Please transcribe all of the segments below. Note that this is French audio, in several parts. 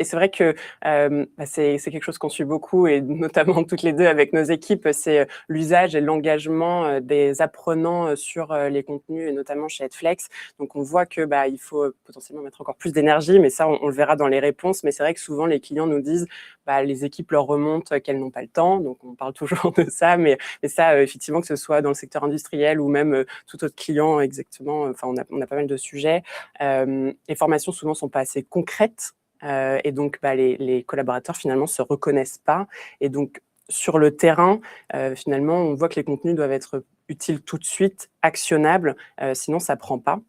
Et c'est vrai que c'est quelque chose qu'on suit beaucoup, et notamment toutes les deux avec nos équipes, c'est l'usage et l'engagement des apprenants sur les contenus, et notamment chez Edflex. Donc on voit que il faut potentiellement mettre encore plus d'énergie, mais ça on le verra dans les réponses. Mais c'est vrai que souvent les clients nous disent les équipes leur remontent qu'elles n'ont pas le temps, donc on parle toujours de ça, mais ça effectivement, que ce soit dans le secteur industriel ou même tout autre client, exactement, enfin on a pas mal de sujets. Les formations souvent sont pas assez concrètes, et donc les collaborateurs finalement se reconnaissent pas, et donc sur le terrain, finalement on voit que les contenus doivent être utiles tout de suite, actionnables, sinon ça prend pas.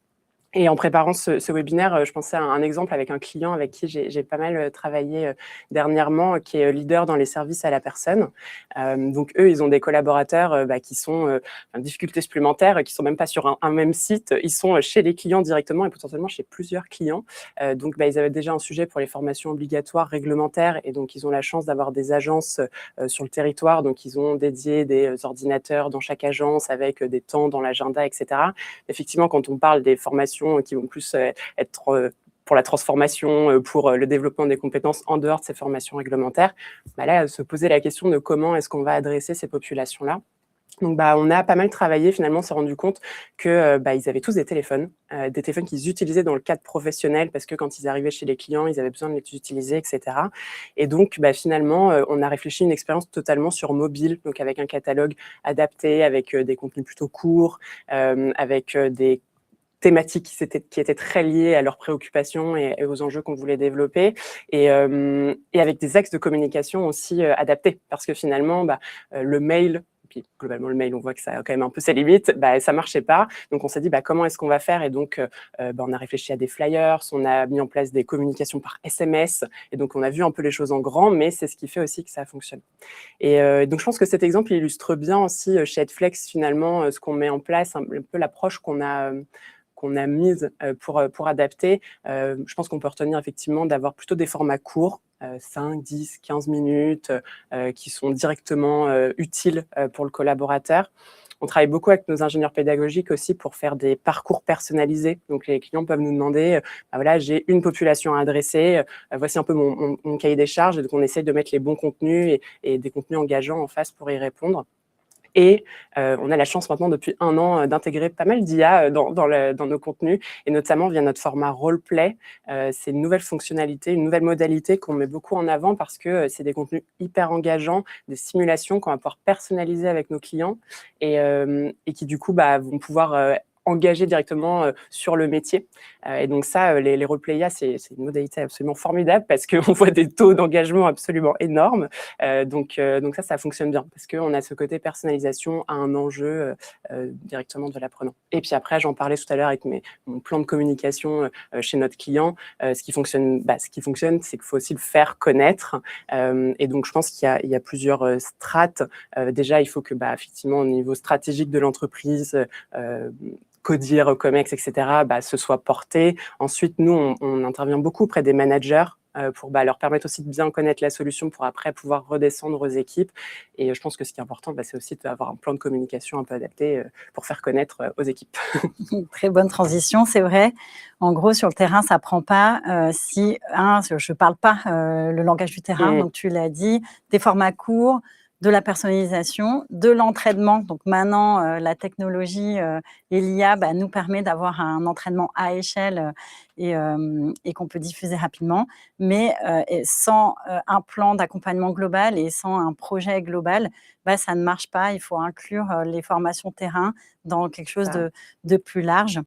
Et en préparant ce webinaire, je pensais à un exemple avec un client avec qui j'ai pas mal travaillé dernièrement, qui est leader dans les services à la personne. Donc eux, ils ont des collaborateurs qui sont en difficulté supplémentaire, qui sont même pas sur un même site, ils sont chez les clients directement et potentiellement chez plusieurs clients. Donc ils avaient déjà un sujet pour les formations obligatoires réglementaires, et donc ils ont la chance d'avoir des agences sur le territoire, donc ils ont dédié des ordinateurs dans chaque agence avec des temps dans l'agenda, etc. Effectivement, quand on parle des formations qui vont plus être pour la transformation, pour le développement des compétences en dehors de ces formations réglementaires, là, se poser la question de comment est-ce qu'on va adresser ces populations-là. Donc, on a pas mal travaillé. Finalement, on s'est rendu compte que ils avaient tous des téléphones qu'ils utilisaient dans le cadre professionnel, parce que quand ils arrivaient chez les clients, ils avaient besoin de les utiliser, etc. Et donc, finalement, on a réfléchi une expérience totalement sur mobile, donc avec un catalogue adapté, avec des contenus plutôt courts, avec des thématiques qui étaient très liées à leurs préoccupations et aux enjeux qu'on voulait développer, et avec des axes de communication aussi adaptés, parce que finalement, le mail, puis globalement le mail, on voit que ça a quand même un peu ses limites, ça marchait pas. Donc on s'est dit comment est-ce qu'on va faire, et donc on a réfléchi à des flyers, on a mis en place des communications par SMS, et donc on a vu un peu les choses en grand, mais c'est ce qui fait aussi que ça fonctionne. Et donc je pense que cet exemple illustre bien aussi chez Edflex finalement ce qu'on met en place, un peu l'approche qu'on a mise pour adapter. Je pense qu'on peut retenir effectivement d'avoir plutôt des formats courts, 5, 10, 15 minutes, qui sont directement utiles pour le collaborateur. On travaille beaucoup avec nos ingénieurs pédagogiques aussi pour faire des parcours personnalisés. Donc les clients peuvent nous demander, voilà, j'ai une population à adresser, voici un peu mon cahier des charges, et donc on essaye de mettre les bons contenus et des contenus engageants en face pour y répondre. Et on a la chance maintenant depuis 1 an d'intégrer pas mal d'IA dans nos contenus, et notamment via notre format roleplay. C'est une nouvelle fonctionnalité, une nouvelle modalité qu'on met beaucoup en avant, parce que c'est des contenus hyper engageants, des simulations qu'on va pouvoir personnaliser avec nos clients, et qui du coup vont pouvoir engager directement sur le métier. Et donc ça, les roleplay IA, c'est une modalité absolument formidable, parce qu'on voit des taux d'engagement absolument énormes. Donc ça fonctionne bien, parce qu'on a ce côté personnalisation à un enjeu directement de l'apprenant. Et puis après, j'en parlais tout à l'heure avec mon plan de communication chez notre client. Ce qui fonctionne, c'est qu'il faut aussi le faire connaître. Et donc je pense qu'il y a plusieurs strates. Déjà, il faut que effectivement, au niveau stratégique de l'entreprise, Codir, Comex, etc., ce soit porté. Ensuite, nous, on intervient beaucoup auprès des managers pour leur permettre aussi de bien connaître la solution, pour après pouvoir redescendre aux équipes. Et je pense que ce qui est important, c'est aussi d'avoir un plan de communication un peu adapté pour faire connaître aux équipes. Très bonne transition, c'est vrai. En gros, sur le terrain, ça ne prend pas si, je ne parle pas le langage du terrain, donc tu l'as dit, des formats courts, de la personnalisation, de l'entraînement. Donc maintenant, la technologie et l'IA nous permet d'avoir un entraînement à échelle et qu'on peut diffuser rapidement, mais sans un plan d'accompagnement global et sans un projet global, ça ne marche pas. Il faut inclure les formations terrain dans quelque chose de plus large.